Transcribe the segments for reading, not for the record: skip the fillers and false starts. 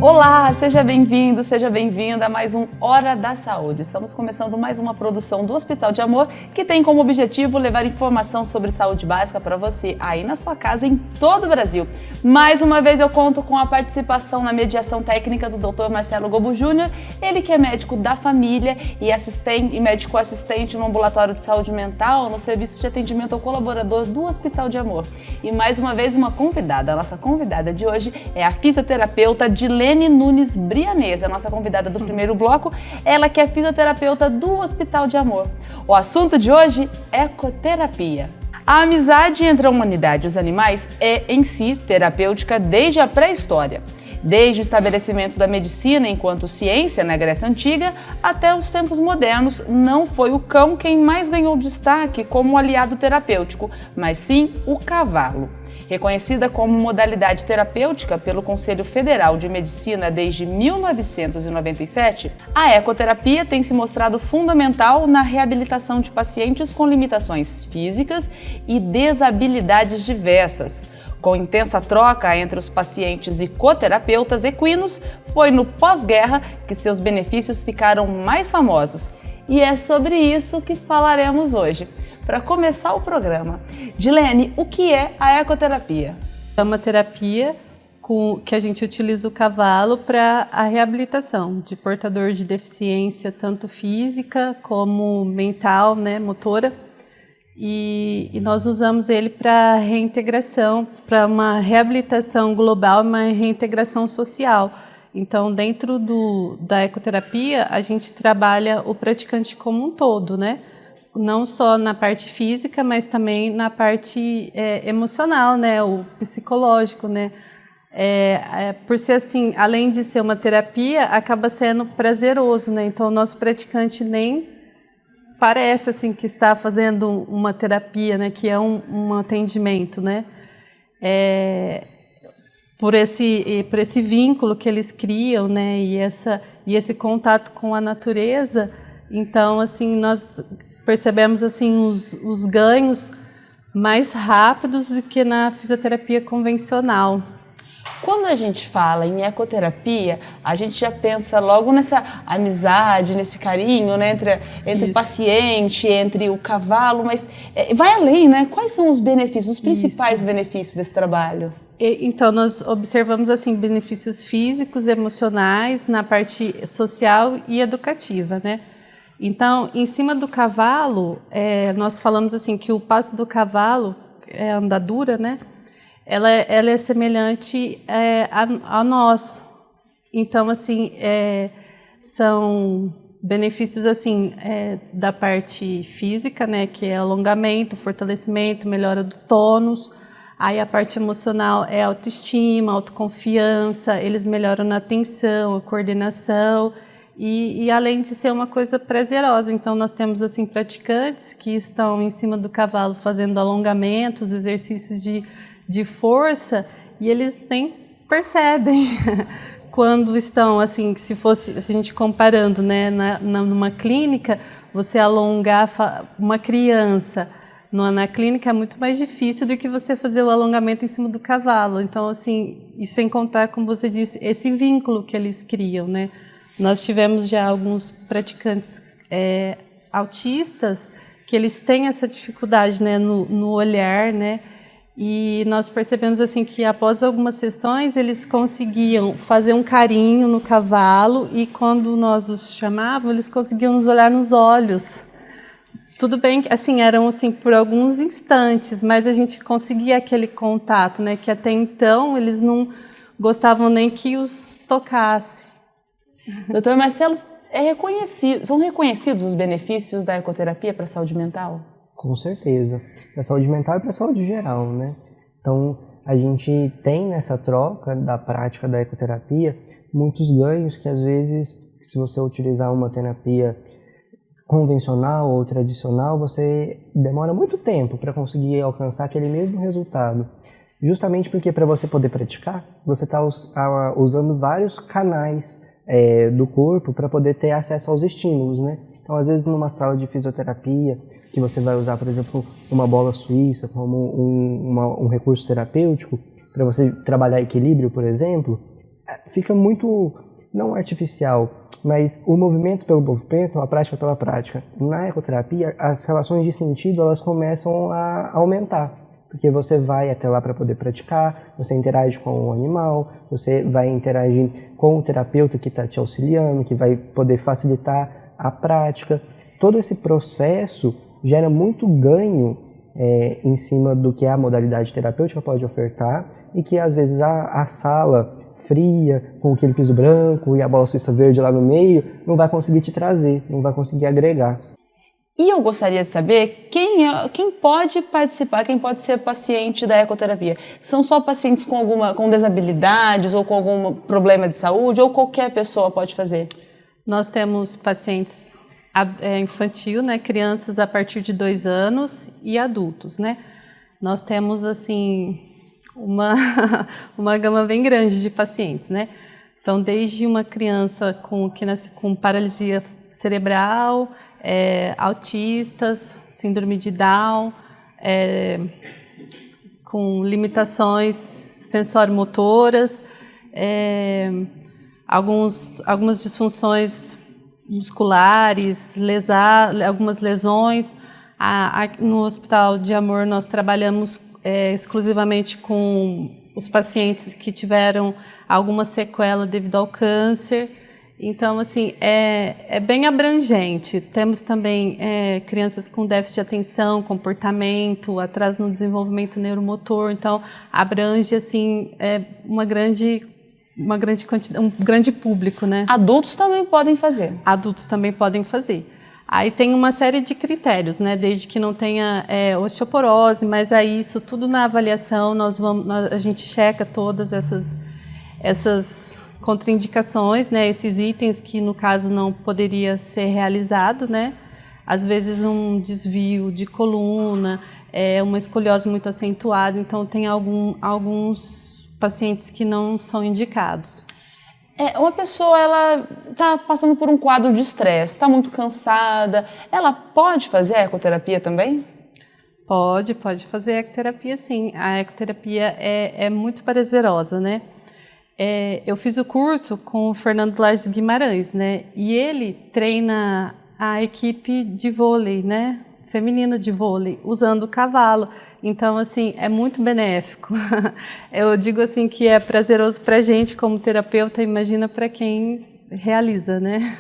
Olá, seja bem-vindo, seja bem-vinda a mais um Hora da Saúde. Estamos começando mais uma produção do Hospital de Amor que tem como objetivo levar informação sobre saúde básica para você aí na sua casa em todo o Brasil. Mais uma vez eu conto com a participação na mediação técnica do Dr. Marcelo Gobo Júnior, ele que é médico da família e médico assistente no ambulatório de saúde mental no serviço de atendimento ao colaborador do Hospital de Amor. E mais uma vez uma convidada, a nossa convidada de hoje é a fisioterapeuta Dilene Nunes Brianese, a nossa convidada do primeiro bloco, ela que é fisioterapeuta do Hospital de Amor. O assunto de hoje é ecoterapia. A amizade entre a humanidade e os animais é, em si, terapêutica desde a pré-história. Desde o estabelecimento da medicina enquanto ciência na Grécia Antiga até os tempos modernos, não foi o cão quem mais ganhou destaque como aliado terapêutico, mas sim o cavalo. Reconhecida como modalidade terapêutica pelo Conselho Federal de Medicina desde 1997, a ecoterapia tem se mostrado fundamental na reabilitação de pacientes com limitações físicas e desabilidades diversas. Com intensa troca entre os pacientes e coterapeutas equinos, foi no pós-guerra que seus benefícios ficaram mais famosos. E é sobre isso que falaremos hoje. Para começar o programa, Dilene, o que é a ecoterapia? É uma terapia que a gente utiliza o cavalo para a reabilitação de portador de deficiência, tanto física como mental, motora. E nós usamos ele para reintegração, para uma reabilitação global, uma reintegração social. Então, dentro da ecoterapia, a gente trabalha o praticante como um todo, não só na parte física, mas também na parte emocional, o psicológico, por ser assim, além de ser uma terapia, acaba sendo prazeroso, Então, o nosso praticante nem parece assim que está fazendo uma terapia, que é um atendimento, por esse vínculo que eles criam, e esse contato com a natureza. Então, assim, nós percebemos assim os ganhos mais rápidos do que na fisioterapia convencional. Quando a gente fala em ecoterapia, a gente já pensa logo nessa amizade, nesse carinho, entre o paciente, entre o cavalo, mas vai além, Quais são os benefícios, os principais benefícios desse trabalho? Então, nós observamos assim benefícios físicos, emocionais, na parte social e educativa, Então, em cima do cavalo, nós falamos assim que o passo do cavalo, a andadura, ela é semelhante a nós. Então, assim, são benefícios assim da parte física, que é alongamento, fortalecimento, melhora do tônus. Aí a parte emocional é autoestima, autoconfiança, eles melhoram na atenção, a coordenação. E além de ser uma coisa prazerosa, então nós temos assim praticantes que estão em cima do cavalo fazendo alongamentos, exercícios de força, e eles nem percebem quando estão assim, se a gente comparando, numa clínica, você alongar uma criança na clínica é muito mais difícil do que você fazer o alongamento em cima do cavalo. Então, assim, e sem contar, como você disse, esse vínculo que eles criam, Nós tivemos já alguns praticantes autistas que eles têm essa dificuldade, no olhar, E nós percebemos assim que após algumas sessões eles conseguiam fazer um carinho no cavalo e quando nós os chamávamos, eles conseguiam nos olhar nos olhos. Tudo bem que assim, eram assim, por alguns instantes, mas a gente conseguia aquele contato, que até então eles não gostavam nem que os tocasse. Doutor Marcelo, são reconhecidos os benefícios da ecoterapia para a saúde mental? Com certeza, para a saúde mental e para a saúde geral, Então, a gente tem nessa troca da prática da ecoterapia muitos ganhos que às vezes, se você utilizar uma terapia convencional ou tradicional, você demora muito tempo para conseguir alcançar aquele mesmo resultado. Justamente porque para você poder praticar, você está usando vários canais do corpo para poder ter acesso aos estímulos, Então, às vezes, numa sala de fisioterapia, que você vai usar, por exemplo, uma bola suíça como um recurso terapêutico, para você trabalhar equilíbrio, por exemplo, fica muito, não artificial, mas o movimento pelo movimento, a prática pela prática. Na ecoterapia, as relações de sentido, elas começam a aumentar. Porque você vai até lá para poder praticar, você interage com o animal, você vai interagir com o terapeuta que está te auxiliando, que vai poder facilitar a prática. Todo esse processo gera muito ganho em cima do que a modalidade terapêutica pode ofertar e que às vezes a sala fria, com aquele piso branco e a bola suíça verde lá no meio, não vai conseguir te trazer, não vai conseguir agregar. E eu gostaria de saber quem pode participar, quem pode ser paciente da ecoterapia. São só pacientes com desabilidades ou com algum problema de saúde ou qualquer pessoa pode fazer? Nós temos pacientes infantil, né, crianças a partir de 2 anos e adultos, né? Nós temos assim uma gama bem grande de pacientes, né? Então, desde uma criança que nasce com paralisia cerebral, autistas, síndrome de Down, com limitações sensório-motoras, algumas disfunções musculares, algumas lesões. No Hospital de Amor nós trabalhamos exclusivamente com os pacientes que tiveram alguma sequela devido ao câncer. Então, assim, é bem abrangente. Temos também crianças com déficit de atenção, comportamento, atraso no desenvolvimento neuromotor. Então, abrange, assim, um grande público, né? Adultos também podem fazer? Adultos também podem fazer. Aí tem uma série de critérios, né? Desde que não tenha osteoporose, mas aí isso tudo na avaliação, a gente checa todas essas contraindicações, né? Esses itens que no caso não poderia ser realizado, né? Às vezes um desvio de coluna, uma escoliose muito acentuada, então tem alguns pacientes que não são indicados. Uma pessoa, ela está passando por um quadro de estresse, está muito cansada, ela pode fazer a ecoterapia também? Pode fazer a ecoterapia, sim. A ecoterapia é muito prazerosa, né? Eu fiz o curso com o Fernando Lages Guimarães, né? E ele treina a equipe de vôlei, né? Feminina de vôlei, usando o cavalo. Então, assim, é muito benéfico. Eu digo assim que é prazeroso para a gente como terapeuta, imagina para quem realiza, né?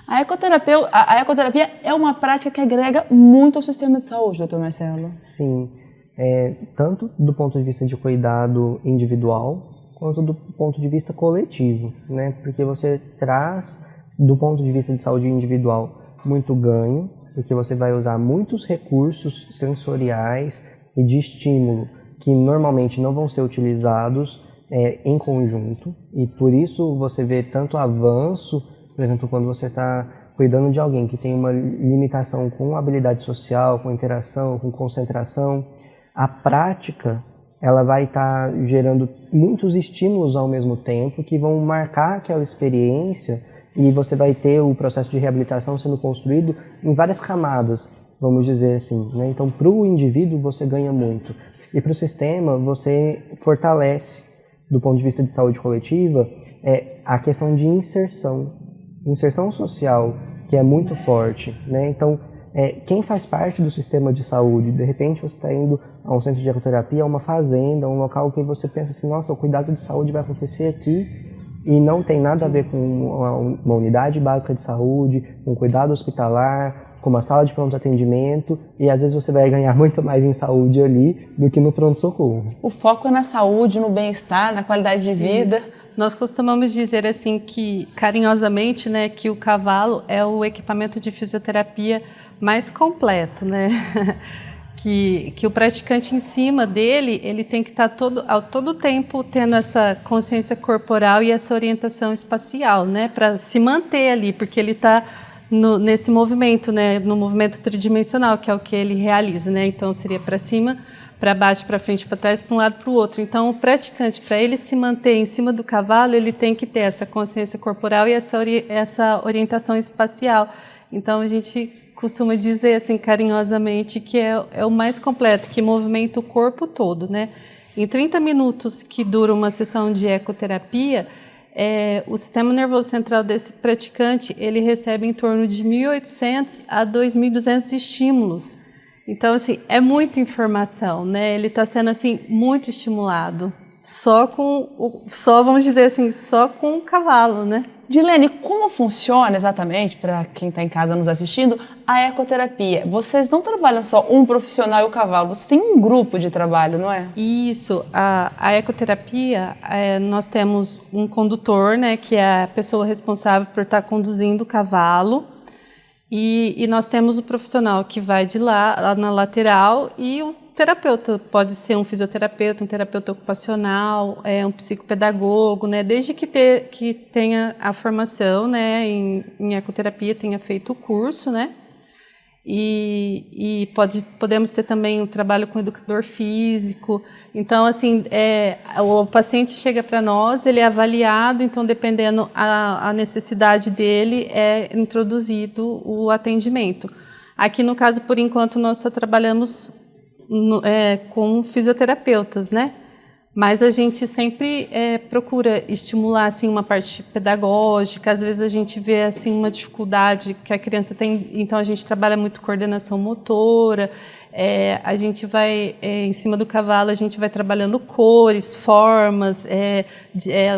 A ecoterapia é uma prática que agrega muito ao sistema de saúde, doutor Marcelo. Sim, tanto do ponto de vista de cuidado individual, quanto do ponto de vista coletivo, né? Porque você traz, do ponto de vista de saúde individual, muito ganho, porque você vai usar muitos recursos sensoriais e de estímulo que normalmente não vão ser utilizados em conjunto, e por isso você vê tanto avanço, por exemplo, quando você está cuidando de alguém que tem uma limitação com habilidade social, com interação, com concentração, a prática ela vai estar gerando muitos estímulos ao mesmo tempo que vão marcar aquela experiência, e você vai ter o processo de reabilitação sendo construído em várias camadas, vamos dizer assim, né? Então, para o indivíduo, você ganha muito. E para o sistema, você fortalece, do ponto de vista de saúde coletiva, a questão de inserção social, que é muito forte, né? Então, quem faz parte do sistema de saúde, de repente você está indo a um centro de ecoterapia, a uma fazenda, um local que você pensa assim, nossa, o cuidado de saúde vai acontecer aqui, e não tem nada a ver com uma unidade básica de saúde, um cuidado hospitalar, com uma sala de pronto atendimento, e às vezes você vai ganhar muito mais em saúde ali do que no pronto-socorro. O foco é na saúde, no bem-estar, na qualidade de vida. Isso. Nós costumamos dizer assim que, carinhosamente, né, que o cavalo é o equipamento de fisioterapia mais completo, né? Que o praticante em cima dele, ele tem que estar todo tempo tendo essa consciência corporal e essa orientação espacial, né, para se manter ali, porque ele está nesse movimento, né, no movimento tridimensional, que é o que ele realiza, né? Então seria para cima, para baixo, para frente, para trás, para um lado, para o outro. Então o praticante, para ele se manter em cima do cavalo, ele tem que ter essa consciência corporal e essa orientação espacial. Então a gente costuma dizer assim carinhosamente que é o mais completo, que movimenta o corpo todo, né? Em 30 minutos que dura uma sessão de ecoterapia, o sistema nervoso central desse praticante, ele recebe em torno de 1.800 a 2.200 estímulos. Então, assim, é muita informação, né? Ele está sendo, assim, muito estimulado. Vamos dizer assim, só com o cavalo, né? Dilene, como funciona exatamente, para quem está em casa nos assistindo, a ecoterapia? Vocês não trabalham só um profissional e o cavalo, vocês têm um grupo de trabalho, não é? Isso, a ecoterapia, nós temos um condutor, né, que é a pessoa responsável por estar conduzindo o cavalo, e nós temos o profissional que vai de lá na lateral, e o terapeuta, pode ser um fisioterapeuta, um terapeuta ocupacional, um psicopedagogo, né? Desde que tenha a formação, né, em ecoterapia, tenha feito o curso, né? E podemos ter também um trabalho com educador físico. Então, assim, o paciente chega para nós, ele é avaliado, então, dependendo a necessidade dele, é introduzido o atendimento. Aqui, no caso, por enquanto, nós só trabalhamos com fisioterapeutas, né? Mas a gente sempre procura estimular assim uma parte pedagógica. Às vezes a gente vê assim uma dificuldade que a criança tem, então a gente trabalha muito coordenação motora. A gente vai em cima do cavalo, a gente vai trabalhando cores, formas,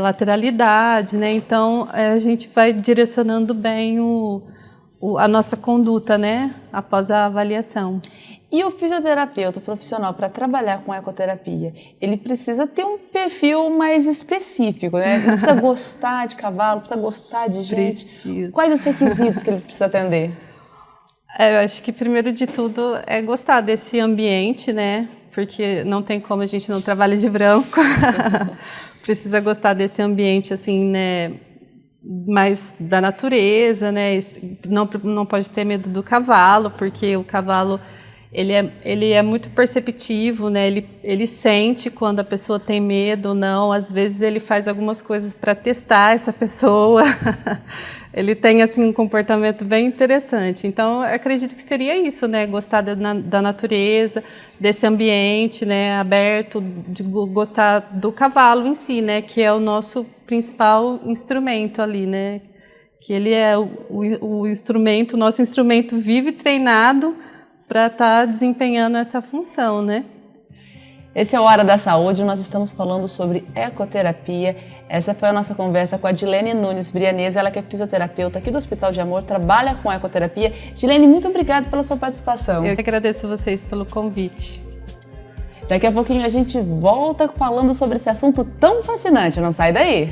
lateralidade, né? Então a gente vai direcionando bem a nossa conduta, né? Após a avaliação. E o fisioterapeuta profissional, para trabalhar com ecoterapia, ele precisa ter um perfil mais específico, né? Ele precisa gostar de cavalo, precisa gostar de gente. Precisa. Quais os requisitos que ele precisa atender? Eu acho que, primeiro de tudo, é gostar desse ambiente, né? Porque não tem como a gente não trabalhar de branco. Precisa gostar desse ambiente, assim, né? Mais da natureza, né? Não pode ter medo do cavalo, porque o cavalo... Ele é muito perceptivo, né? Ele sente quando a pessoa tem medo ou não. Às vezes ele faz algumas coisas para testar essa pessoa. Ele tem assim um comportamento bem interessante. Então, eu acredito que seria isso, né? Gostar da natureza, desse ambiente, né? Aberto, de gostar do cavalo em si, né? Que é o nosso principal instrumento ali, né? Que ele é o instrumento, o nosso instrumento vivo e treinado para estar desempenhando essa função, né? Esse é o Hora da Saúde, nós estamos falando sobre ecoterapia. Essa foi a nossa conversa com a Dilene Nunes Brianese, ela que é fisioterapeuta aqui do Hospital de Amor, trabalha com ecoterapia. Dilene, muito obrigada pela sua participação. Eu que agradeço vocês pelo convite. Daqui a pouquinho a gente volta falando sobre esse assunto tão fascinante, não sai daí!